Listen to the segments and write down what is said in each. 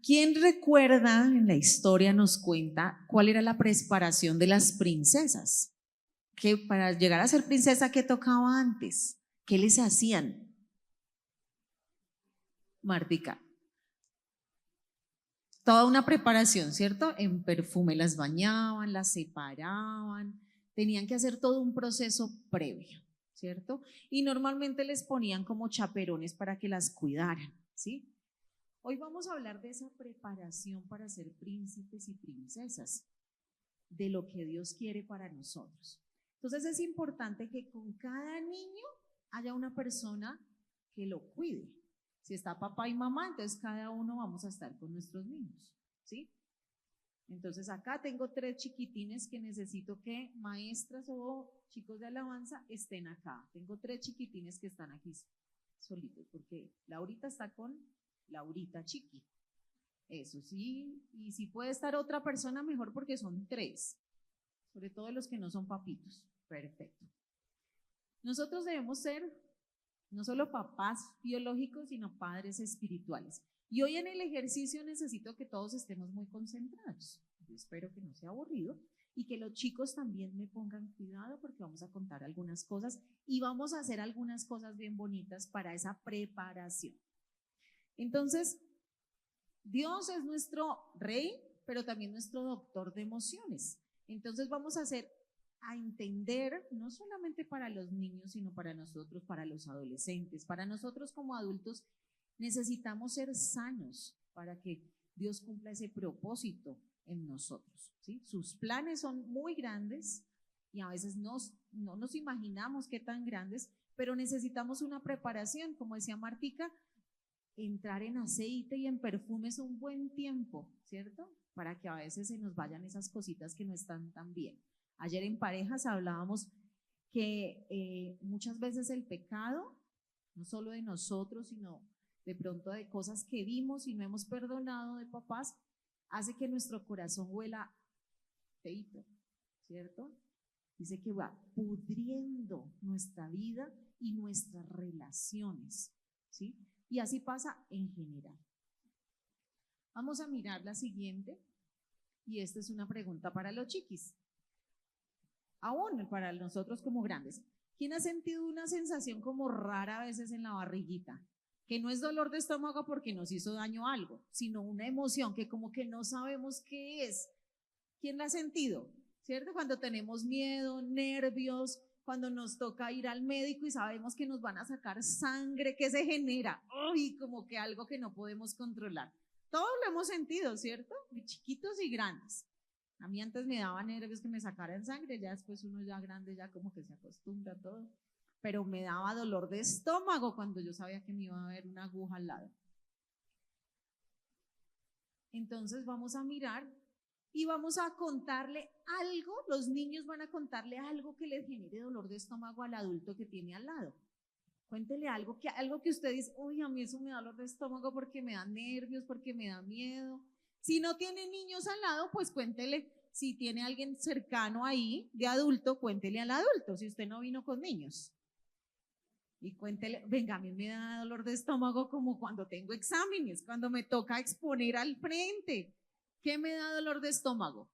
¿Quién recuerda en la historia nos cuenta cuál era la preparación de las princesas? Que para llegar a ser princesa, ¿qué tocaba antes? ¿Qué les hacían? Martica. Toda una preparación, ¿cierto? En perfume las bañaban, las separaban, tenían que hacer todo un proceso previo, ¿cierto? Y normalmente les ponían como chaperones para que las cuidaran, ¿sí? Hoy vamos a hablar de esa preparación para ser príncipes y princesas, de lo que Dios quiere para nosotros. Entonces es importante que con cada niño haya una persona que lo cuide. Si está papá y mamá, entonces cada uno vamos a estar con nuestros niños, ¿sí? Entonces acá tengo 3 chiquitines que necesito que maestras o chicos de alabanza estén acá. Tengo 3 chiquitines que están aquí solitos, porque Laurita está con Laurita Chiqui. Eso sí, y si puede estar otra persona mejor porque son 3, sobre todo los que no son papitos. Perfecto. Nosotros debemos ser no solo papás biológicos, sino padres espirituales. Y hoy en el ejercicio necesito que todos estemos muy concentrados. Yo espero que no sea aburrido y que los chicos también me pongan cuidado porque vamos a contar algunas cosas y vamos a hacer algunas cosas bien bonitas para esa preparación. Entonces, Dios es nuestro rey, pero también nuestro doctor de emociones. Entonces vamos a entender, no solamente para los niños, sino para nosotros, para los adolescentes, para nosotros como adultos, necesitamos ser sanos para que Dios cumpla ese propósito en nosotros, ¿sí? Sus planes son muy grandes y a veces no nos imaginamos qué tan grandes, pero necesitamos una preparación, como decía Martica, entrar en aceite y en perfumes un buen tiempo, ¿cierto? Para que a veces se nos vayan esas cositas que no están tan bien. Ayer en parejas hablábamos que muchas veces el pecado, no solo de nosotros, sino de pronto de cosas que vimos y no hemos perdonado de papás, hace que nuestro corazón huela feito, ¿cierto? Dice que va pudriendo nuestra vida y nuestras relaciones, ¿sí? Y así pasa en general. Vamos a mirar la siguiente, y esta es una pregunta para los chiquis, aún para nosotros como grandes. ¿Quién ha sentido una sensación como rara a veces en la barriguita? Que no es dolor de estómago porque nos hizo daño algo, sino una emoción que como que no sabemos qué es. ¿Quién la ha sentido? ¿Cierto? Cuando tenemos miedo, nervios, cuando nos toca ir al médico y sabemos que nos van a sacar sangre, ¿qué se genera? Uy, como que algo que no podemos controlar. Todos lo hemos sentido, ¿cierto? Chiquitos y grandes. A mí antes me daba nervios que me sacaran sangre, ya después uno ya grande ya como que se acostumbra a todo. Pero me daba dolor de estómago cuando yo sabía que me iba a haber una aguja al lado. Entonces vamos a mirar y vamos a contarle algo, los niños van a contarle algo que les genere dolor de estómago al adulto que tiene al lado. Cuéntele algo que usted dice, uy, a mí eso me da dolor de estómago porque me da nervios, porque me da miedo. Si no tiene niños al lado, pues cuéntele, si tiene alguien cercano ahí de adulto, cuéntele al adulto, si usted no vino con niños. Y cuéntele, venga, a mí me da dolor de estómago como cuando tengo exámenes, cuando me toca exponer al frente. ¿Qué me da dolor de estómago?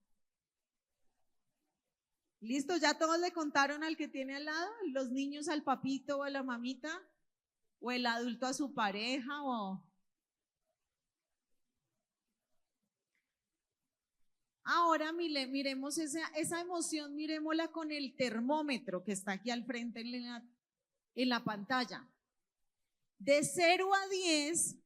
¿Listo? ¿Ya todos le contaron al que tiene al lado? ¿Los niños al papito o a la mamita? ¿O el adulto a su pareja? Ahora miremos esa emoción, miremosla con el termómetro que está aquí al frente en la pantalla. De 0 a 10,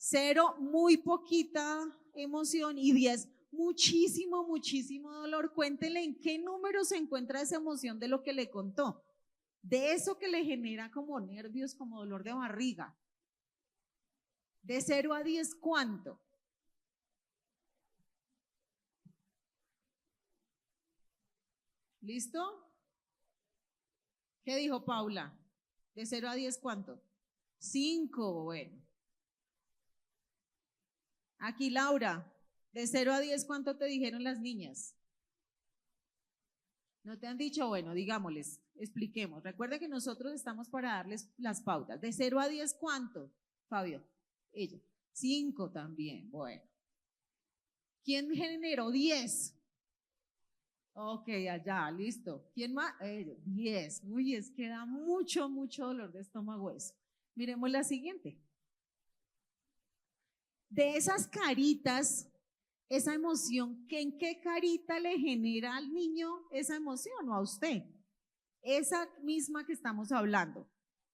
0 muy poquita emoción y 10 muchísimo, muchísimo dolor. Cuéntele en qué número se encuentra esa emoción de lo que le contó, de eso que le genera como nervios, como dolor de barriga. De 0 a 10, ¿cuánto? ¿Listo? ¿Qué dijo Paula? De 0 a 10, ¿cuánto? 5, bueno. Aquí Laura, de 0 a 10, ¿cuánto te dijeron las niñas? ¿No te han dicho? Bueno, digámosles, expliquemos. Recuerda que nosotros estamos para darles las pautas. De 0 a 10, ¿cuánto, Fabio? Ella. 5 también, bueno. ¿Quién generó 10? Ok, allá, listo. ¿Quién más? 10. Uy, es que da mucho, mucho dolor de estómago eso. Miremos la siguiente. De esas caritas, esa emoción, ¿en qué carita le genera al niño esa emoción o a usted? Esa misma que estamos hablando.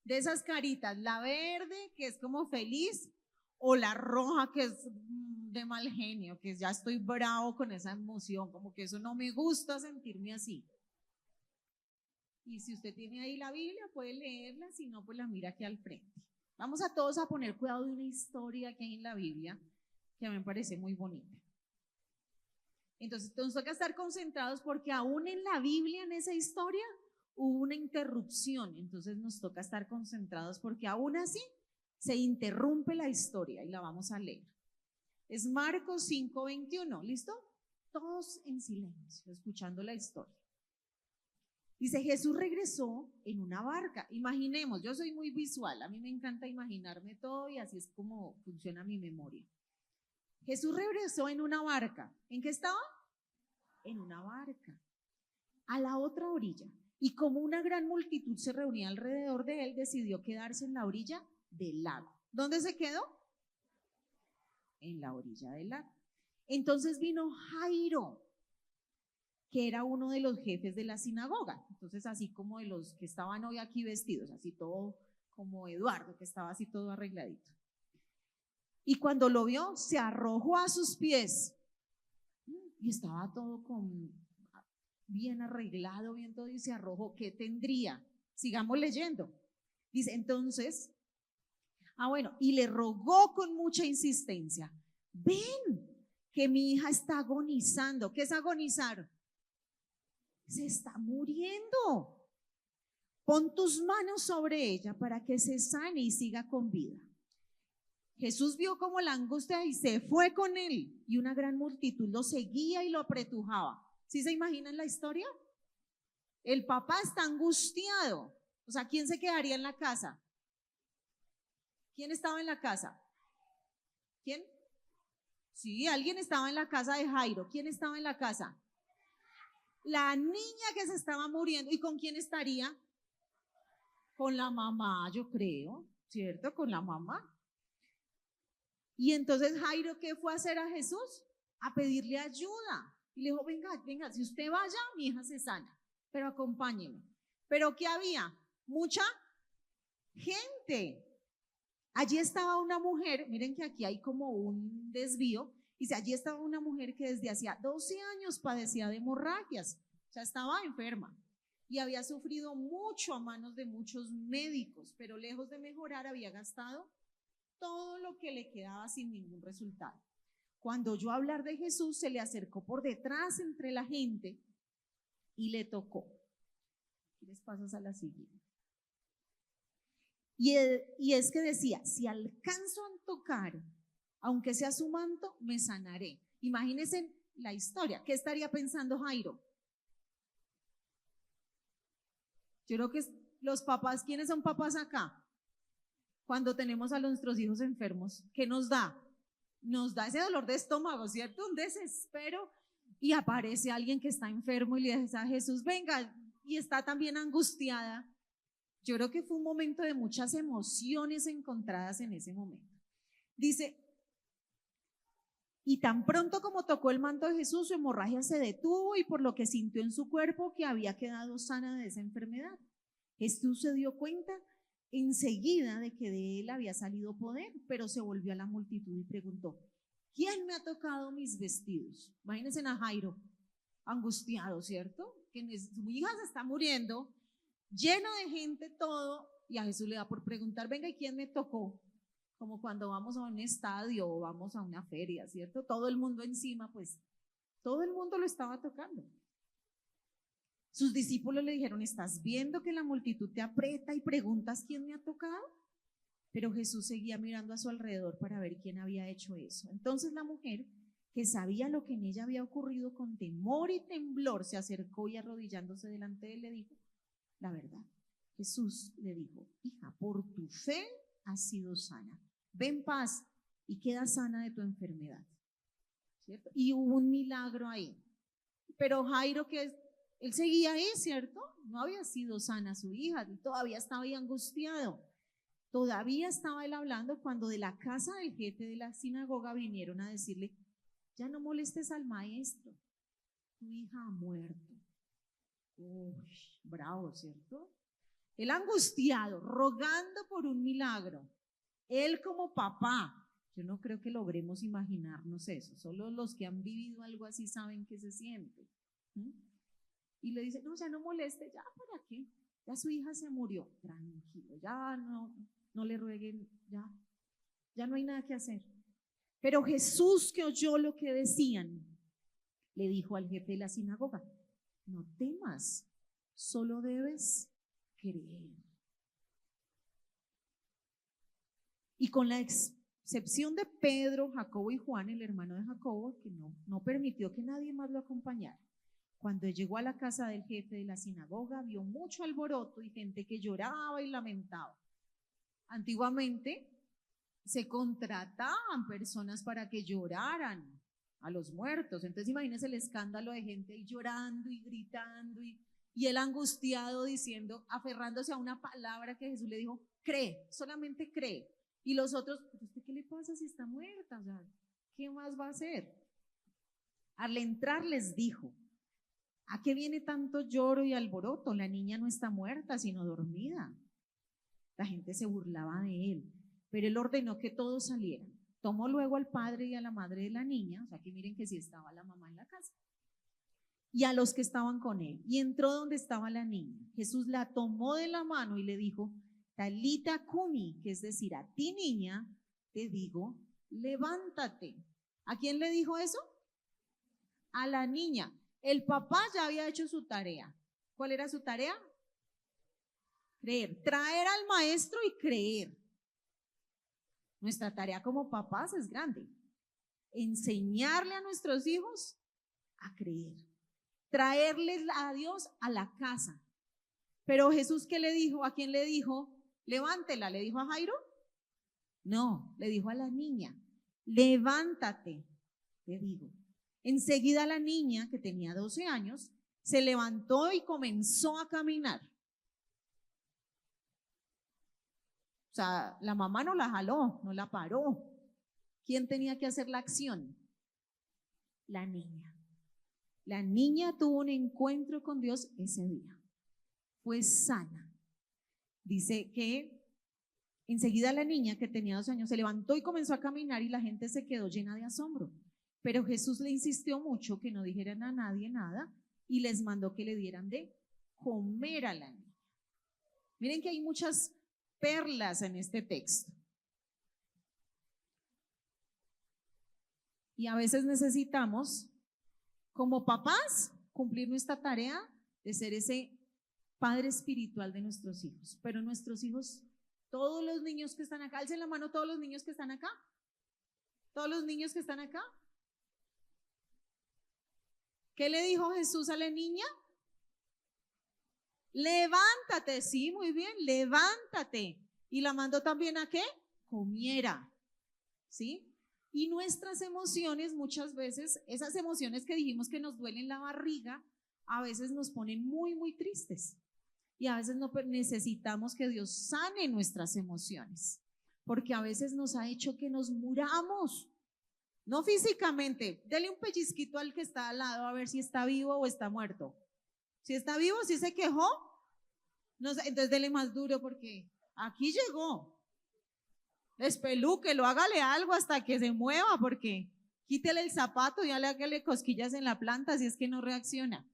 De esas caritas, la verde, que es como feliz, o la roja, que es de mal genio, que ya estoy bravo con esa emoción, como que eso no me gusta sentirme así. Y si usted tiene ahí la Biblia, puede leerla, si no, pues la mira aquí al frente. Vamos a todos a poner cuidado de una historia que hay en la Biblia que a mí me parece muy bonita. Entonces, nos toca estar concentrados porque aún en la Biblia, en esa historia, hubo una interrupción. Entonces, nos toca estar concentrados porque aún así se interrumpe la historia y la vamos a leer. Es Marcos 5:21, ¿listo? Todos en silencio, escuchando la historia. Dice, Jesús regresó en una barca. Imaginemos, yo soy muy visual, a mí me encanta imaginarme todo y así es como funciona mi memoria. Jesús regresó en una barca. ¿En qué estaba? En una barca. A la otra orilla. Y como una gran multitud se reunía alrededor de él, decidió quedarse en la orilla del lago. ¿Dónde se quedó? En la orilla del lago. Entonces vino Jairo, que era uno de los jefes de la sinagoga. Entonces, así como de los que estaban hoy aquí vestidos, así todo como Eduardo, que estaba así todo arregladito. Y cuando lo vio, se arrojó a sus pies. Y estaba todo bien arreglado, bien todo, y se arrojó. ¿Qué tendría? Sigamos leyendo. Dice, entonces, bueno, y le rogó con mucha insistencia, ven, que mi hija está agonizando. ¿Qué es agonizar? Se está muriendo. Pon tus manos sobre ella para que se sane y siga con vida. Jesús vio como la angustia y se fue con él, y una gran multitud lo seguía y lo apretujaba. ¿Sí se imaginan la historia? El papá está angustiado. O sea, ¿quién se quedaría en la casa? ¿Quién estaba en la casa? ¿Quién? Sí, alguien estaba en la casa de Jairo. ¿Quién estaba en la casa? La niña que se estaba muriendo. ¿Y con quién estaría? Con la mamá, yo creo, ¿cierto? Con la mamá. Y entonces Jairo, ¿qué fue a hacer a Jesús? A pedirle ayuda. Y le dijo, venga, venga, si usted vaya, mi hija se sana, pero acompáñeme. ¿Pero qué había? Mucha gente. Allí estaba una mujer, miren que aquí hay como un desvío, dice, allí estaba una mujer que desde hacía 12 años padecía de hemorragias, o sea, estaba enferma y había sufrido mucho a manos de muchos médicos, pero lejos de mejorar había gastado todo lo que le quedaba sin ningún resultado. Cuando oyó hablar de Jesús, se le acercó por detrás entre la gente y le tocó. ¿Qué les pasas a la siguiente? Y es que decía, si alcanzo a tocar, aunque sea su manto, me sanaré. Imagínense la historia. ¿Qué estaría pensando Jairo? Yo creo que los papás, ¿quiénes son papás acá? Cuando tenemos a nuestros hijos enfermos, ¿qué nos da? Nos da ese dolor de estómago, ¿cierto? Un desespero, y aparece alguien que está enfermo y le dice a Jesús, venga, y está también angustiada. Yo creo que fue un momento de muchas emociones encontradas en ese momento. Dice, y tan pronto como tocó el manto de Jesús, su hemorragia se detuvo y por lo que sintió en su cuerpo que había quedado sana de esa enfermedad. Jesús se dio cuenta enseguida de que de él había salido poder, pero se volvió a la multitud y preguntó, ¿quién me ha tocado mis vestidos? Imagínense a Jairo, angustiado, ¿cierto? Que su hija se está muriendo, lleno de gente todo, y a Jesús le da por preguntar, venga, ¿y quién me tocó? Como cuando vamos a un estadio o vamos a una feria, ¿cierto? Todo el mundo encima, pues todo el mundo lo estaba tocando. Sus discípulos le dijeron, ¿estás viendo que la multitud te aprieta y preguntas quién me ha tocado? Pero Jesús seguía mirando a su alrededor para ver quién había hecho eso. Entonces la mujer, que sabía lo que en ella había ocurrido, con temor y temblor se acercó y arrodillándose delante de él le dijo, la verdad. Jesús le dijo, hija, por tu fe has sido sana. Ven paz y queda sana de tu enfermedad, ¿cierto? Y hubo un milagro ahí. Pero Jairo, él seguía ahí, ¿cierto? No había sido sana su hija, todavía estaba ahí angustiado. Todavía estaba él hablando cuando de la casa del jefe de la sinagoga vinieron a decirle: ya no molestes al maestro, tu hija ha muerto. Uy, bravo, ¿cierto? Él angustiado, rogando por un milagro. Él como papá, yo no creo que logremos imaginarnos eso. Solo los que han vivido algo así saben qué se siente. Y le dice: no, ya no moleste, ya, ¿para qué? Ya su hija se murió. Tranquilo, ya no le rueguen, ya no hay nada que hacer. Pero Jesús, que oyó lo que decían, le dijo al jefe de la sinagoga: no temas, solo debes creer. Y con la excepción de Pedro, Jacobo y Juan, el hermano de Jacobo, que no permitió que nadie más lo acompañara, cuando llegó a la casa del jefe de la sinagoga, vio mucho alboroto y gente que lloraba y lamentaba. Antiguamente se contrataban personas para que lloraran a los muertos. Entonces imagínense el escándalo de gente ahí llorando y gritando y él angustiado diciendo, aferrándose a una palabra que Jesús le dijo: cree, solamente cree. Y los otros: ¿usted qué le pasa si está muerta? O sea, ¿qué más va a hacer? Al entrar les dijo: ¿a qué viene tanto lloro y alboroto? La niña no está muerta, sino dormida. La gente se burlaba de él, pero él ordenó que todos salieran. Tomó luego al padre y a la madre de la niña, o sea que miren que sí estaba la mamá en la casa, y a los que estaban con él, y entró donde estaba la niña. Jesús la tomó de la mano y le dijo: Talita cumi, que es decir, a ti niña, te digo, levántate. ¿A quién le dijo eso? A la niña. El papá ya había hecho su tarea. ¿Cuál era su tarea? Creer, traer al maestro y creer. Nuestra tarea como papás es grande: enseñarle a nuestros hijos a creer, traerles a Dios a la casa. Pero Jesús, ¿qué le dijo? ¿A quién le dijo? Levántela. ¿Le dijo a Jairo? No, le dijo a la niña: levántate, te digo. Enseguida la niña, que tenía 12 años, se levantó y comenzó a caminar. O sea, la mamá no la jaló, no la paró. ¿Quién tenía que hacer la acción? La niña. La niña tuvo un encuentro con Dios ese día. Fue sana. Dice que enseguida la niña, que tenía 12 años, se levantó y comenzó a caminar y la gente se quedó llena de asombro. Pero Jesús le insistió mucho que no dijeran a nadie nada y les mandó que le dieran de comer a la niña. Miren que hay muchas perlas en este texto. Y a veces necesitamos, como papás, cumplir nuestra tarea de ser ese padre espiritual de nuestros hijos. Pero nuestros hijos, todos los niños que están acá, alcen la mano todos los niños que están acá. Todos los niños que están acá. ¿Qué le dijo Jesús a la niña? Levántate. Sí, muy bien, levántate. Y la mandó también a ¿qué? Comiera. ¿Sí? Y nuestras emociones, muchas veces, esas emociones que dijimos que nos duelen la barriga, a veces nos ponen muy, muy tristes. Y a veces no necesitamos que Dios sane nuestras emociones, porque a veces nos ha hecho que nos muramos. No físicamente, dele un pellizquito al que está al lado a ver si está vivo o está muerto. Si está vivo, si se quejó, no, entonces dele más duro porque aquí llegó. Despelúquelo, hágale algo hasta que se mueva, porque quítele el zapato y hágale cosquillas en la planta si es que no reacciona.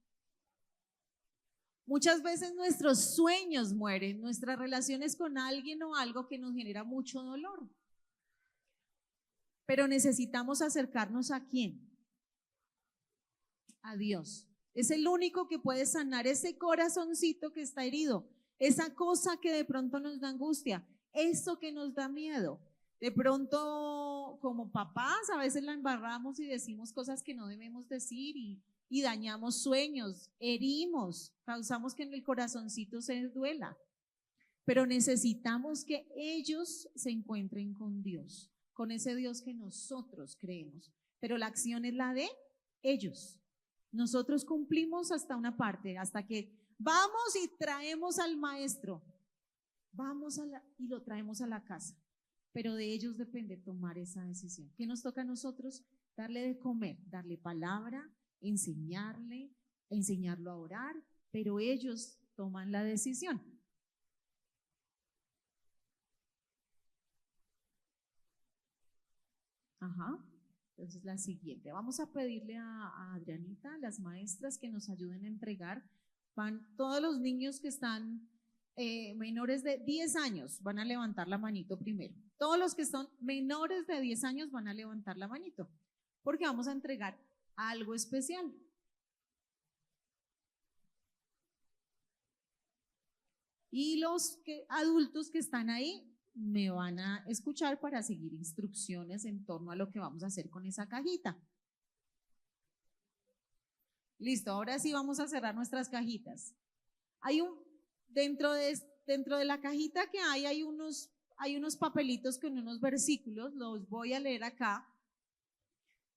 Muchas veces nuestros sueños mueren, nuestras relaciones con alguien o algo que nos genera mucho dolor. Pero necesitamos acercarnos ¿a quién? A Dios. Es el único que puede sanar ese corazoncito que está herido, esa cosa que de pronto nos da angustia, eso que nos da miedo. De pronto, como papás, a veces la embarramos y decimos cosas que no debemos decir y dañamos sueños, herimos, causamos que en el corazoncito se duela. Pero necesitamos que ellos se encuentren con Dios. con ese Dios que nosotros creemos, pero la acción es la de ellos. Nosotros cumplimos hasta una parte, hasta que vamos y traemos al maestro, y lo traemos a la casa, pero de ellos depende tomar esa decisión. ¿Qué nos toca a nosotros? Darle de comer, darle palabra, enseñarlo a orar, pero ellos toman la decisión. Ajá. Entonces la siguiente, vamos a pedirle a Adrianita, las maestras, que nos ayuden a entregar. Van todos los niños que están menores de 10 años, van a levantar la manito primero. Todos los que son menores de 10 años van a levantar la manito, porque vamos a entregar algo especial. Y los adultos que están ahí me van a escuchar para seguir instrucciones en torno a lo que vamos a hacer con esa cajita. Listo, ahora sí vamos a cerrar nuestras cajitas. Dentro de la cajita que hay unos papelitos con unos versículos, los voy a leer acá.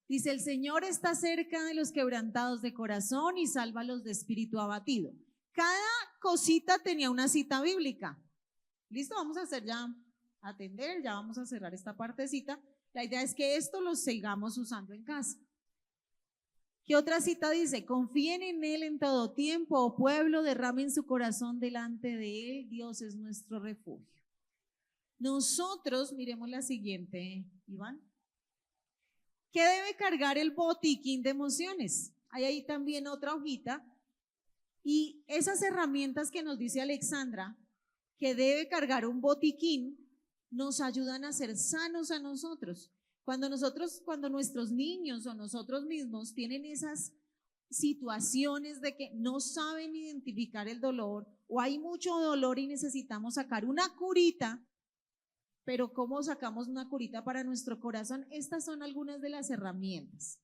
Dice: el Señor está cerca de los quebrantados de corazón y salva a los de espíritu abatido. Cada cosita tenía una cita bíblica. Listo, vamos a hacer ya, ya vamos a cerrar esta partecita. La idea es que esto lo sigamos usando en casa. ¿Qué otra cita dice? Confíen en Él en todo tiempo, oh pueblo, derramen su corazón delante de Él, Dios es nuestro refugio. Nosotros, miremos la siguiente, Iván. ¿Qué debe cargar el botiquín de emociones? Hay ahí también otra hojita. Y esas herramientas que nos dice Alexandra, que debe cargar un botiquín, nos ayudan a ser sanos a nosotros. Cuando nuestros niños o nosotros mismos tienen esas situaciones de que no saben identificar el dolor, o hay mucho dolor y necesitamos sacar una curita, pero ¿cómo sacamos una curita para nuestro corazón? Estas son algunas de las herramientas.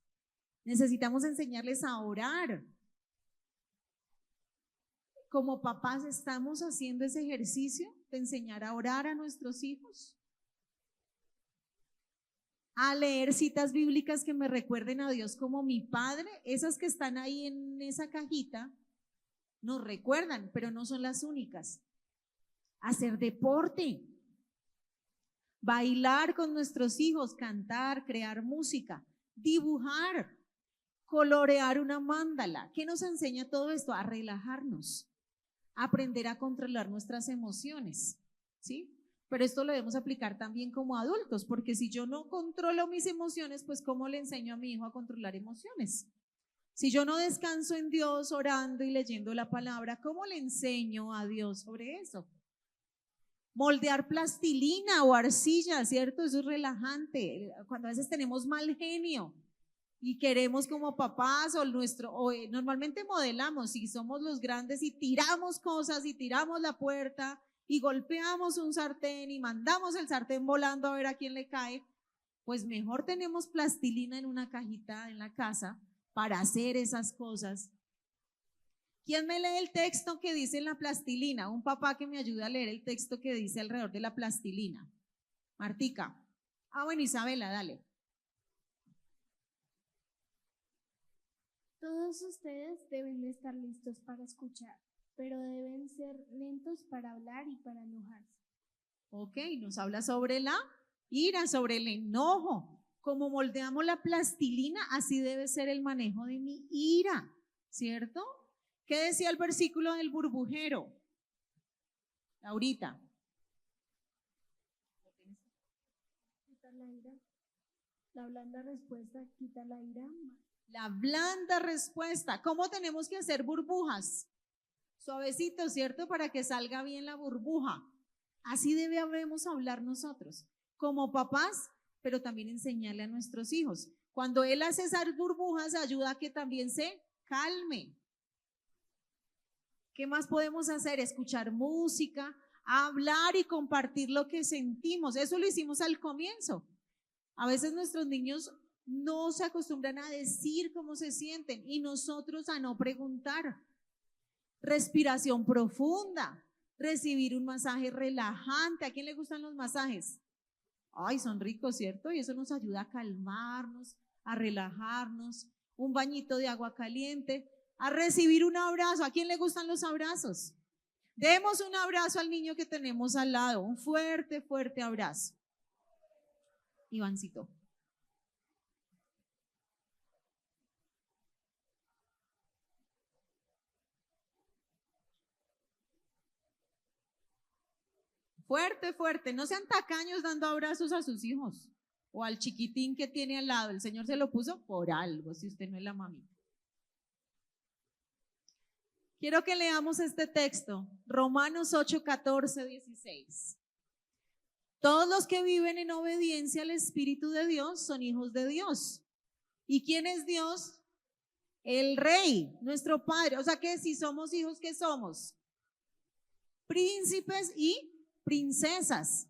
Necesitamos enseñarles a orar. Como papás, ¿estamos haciendo ese ejercicio de enseñar a orar a nuestros hijos? A leer citas bíblicas que me recuerden a Dios como mi Padre. Esas que están ahí en esa cajita nos recuerdan, pero no son las únicas. Hacer deporte, bailar con nuestros hijos, cantar, crear música, dibujar, colorear una mándala. ¿Qué nos enseña todo esto? A relajarnos, aprender a controlar nuestras emociones, ¿sí? Pero esto lo debemos aplicar también como adultos, porque si yo no controlo mis emociones, pues ¿cómo le enseño a mi hijo a controlar emociones? Si yo no descanso en Dios orando y leyendo la palabra, ¿cómo le enseño a Dios sobre eso? Moldear plastilina o arcilla, ¿cierto? Eso es relajante. Cuando a veces tenemos mal genio y queremos como papás normalmente modelamos, si somos los grandes y tiramos cosas y tiramos la puerta y golpeamos un sartén y mandamos el sartén volando a ver a quién le cae, pues mejor tenemos plastilina en una cajita en la casa para hacer esas cosas. ¿Quién me lee el texto que dice en la plastilina? Un papá que me ayude a leer el texto que dice alrededor de la plastilina. Martica. Bueno, Isabela, dale. Todos ustedes deben estar listos para escuchar, pero deben ser lentos para hablar y para enojarse. Ok, nos habla sobre la ira, sobre el enojo. Como moldeamos la plastilina, así debe ser el manejo de mi ira, ¿cierto? ¿Qué decía el versículo del burbujero? Laurita. Quita la ira. La blanda respuesta quita la ira. La blanda respuesta. ¿Cómo tenemos que hacer burbujas? Suavecito, ¿cierto? Para que salga bien la burbuja. Así debemos hablar nosotros, como papás, pero también enseñarle a nuestros hijos. Cuando él hace esas burbujas, ayuda a que también se calme. ¿Qué más podemos hacer? Escuchar música, hablar y compartir lo que sentimos. Eso lo hicimos al comienzo. A veces nuestros niños no se acostumbran a decir cómo se sienten y nosotros a no preguntar. Respiración profunda, recibir un masaje relajante. ¿A quién le gustan los masajes? Ay, son ricos, ¿cierto? Y eso nos ayuda a calmarnos, a relajarnos, un bañito de agua caliente, a recibir un abrazo. ¿A quién le gustan los abrazos? Demos un abrazo al niño que tenemos al lado, un fuerte, fuerte abrazo. Ivancito. Fuerte, fuerte. No sean tacaños dando abrazos a sus hijos o al chiquitín que tiene al lado. El Señor se lo puso por algo, si usted no es la mamita. Quiero que leamos este texto, Romanos 8, 14, 16. Todos los que viven en obediencia al Espíritu de Dios son hijos de Dios. ¿Y quién es Dios? El Rey, nuestro Padre. O sea que si somos hijos, ¿qué somos? Príncipes y princesas,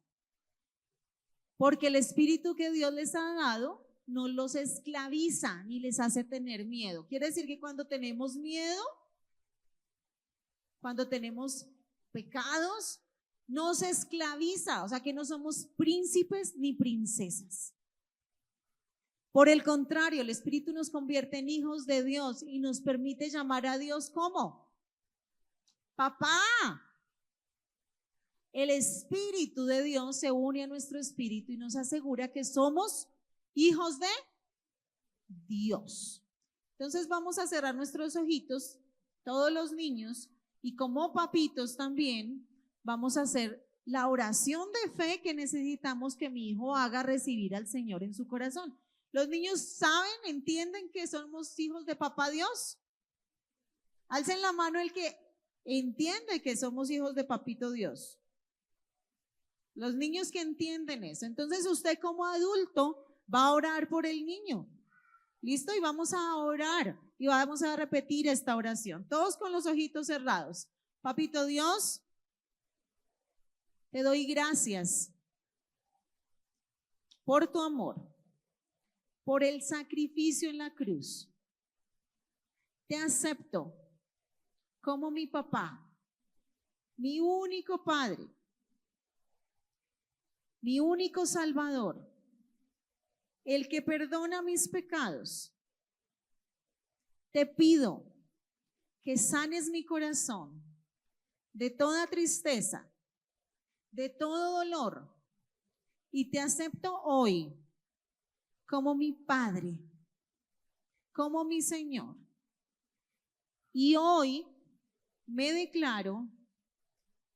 porque el espíritu que Dios les ha dado no los esclaviza ni les hace tener miedo. Quiere decir que cuando tenemos miedo, cuando tenemos pecados, nos esclaviza, o sea que no somos príncipes ni princesas. Por el contrario, el espíritu nos convierte en hijos de Dios y nos permite llamar a Dios ¿cómo? Papá. El Espíritu de Dios se une a nuestro espíritu y nos asegura que somos hijos de Dios. Entonces vamos a cerrar nuestros ojitos, todos los niños, y como papitos también vamos a hacer la oración de fe que necesitamos que mi hijo haga recibir al Señor en su corazón. ¿Los niños saben, entienden que somos hijos de Papá Dios? Alcen la mano el que entiende que somos hijos de Papito Dios. Los niños que entienden eso. Entonces usted como adulto va a orar por el niño. ¿Listo? Y vamos a orar y vamos a repetir esta oración. Todos con los ojitos cerrados. Papito Dios, te doy gracias por tu amor, por el sacrificio en la cruz. Te acepto como mi papá, mi único padre, mi único Salvador, el que perdona mis pecados. Te pido que sanes mi corazón de toda tristeza, de todo dolor, y te acepto hoy como mi Padre, como mi Señor. Y hoy me declaro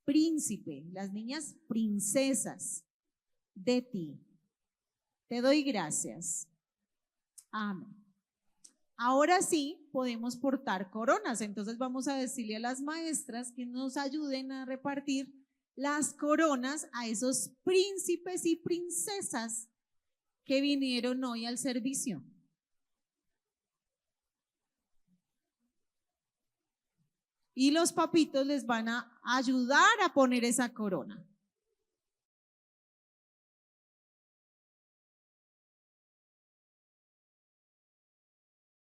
príncipe, las niñas princesas de ti. Te doy gracias. Amén. Ahora sí podemos portar coronas, entonces vamos a decirle a las maestras que nos ayuden a repartir las coronas a esos príncipes y princesas que vinieron hoy al servicio. Y los papitos les van a ayudar a poner esa corona.